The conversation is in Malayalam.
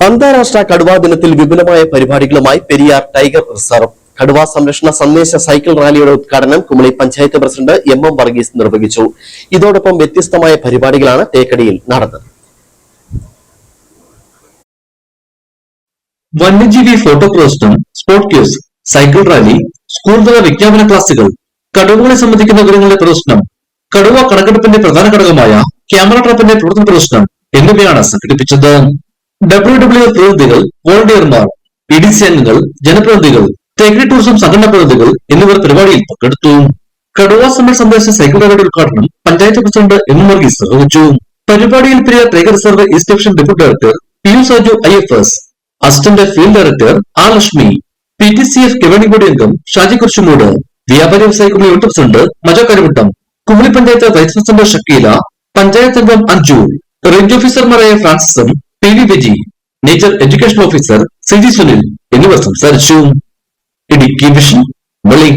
അന്താരാഷ്ട്ര കടുവാ ദിനത്തിൽ വിപുലമായ പരിപാടികളുമായി പെരിയാർ ടൈഗർ റിസർവ് കടുവാ സംരക്ഷണ സന്ദേശ സൈക്കിൾ റാലിയുടെ ഉദ്ഘാടനം കുമളി പഞ്ചായത്ത് പ്രസിഡന്റ് എം വർഗീസ് നിർവഹിച്ചു. ഇതോടൊപ്പം വ്യത്യസ്തമായ പരിപാടികളാണ് തേക്കടിയിൽ നടന്നത്. വന്യജീവി ഫോട്ടോ പ്രദർശനം, sport quiz, cycle rally, school തല വിജ്ഞാപന ക്ലാസുകൾ, കടുവകളെ സംബന്ധിക്കുന്ന വിവരങ്ങളുടെ പ്രദർശനം, കടുവ കണക്കെടുപ്പിന്റെ പ്രധാന ഘടകമായ ക്യാമറ ട്രാപ്പിന്റെ പ്രവർത്തന പ്രദർശനം എന്നിവയാണ് സംഘടിപ്പിച്ചത്. WWF പ്രതിനിധികൾ, വോളണ്ടിയർമാർ, PDC അംഗങ്ങൾ, ജനപ്രതിനിധികൾ, തേക്കടി ടൂറിസം സംഘടനാ പ്രതിനിധികൾ എന്നിവർ പരിപാടിയിൽ പങ്കെടുത്തു. കടുവ സമര സന്ദേശ സൈക്കിൾ റാലിയുടെ ഉദ്ഘാടനം പഞ്ചായത്ത് പ്രസിഡന്റ് എം വർഗീസ് നിർവഹിച്ചു. പരിപാടിയിൽ Periyar tiger reserve east division deputy director PU Saju IFS, assistant field director R Lakshmi, PTCF governing body അംഗം ഷാജി കുർച്ചുമൂട്, വ്യാപാരി വ്യവസായ Kumily unit president Maja Karuvattom, Kumily panchayat vice president Shakeela, panchayat അംഗം അഞ്ജു, റേഞ്ച് ഓഫീസർമാരായ ഫ്രാൻസിസും PV Viji, nature education officer CG Sunil എന്നിവർ സംസാരിച്ചു. ഇടുക്കി വിഷൻ വെളി.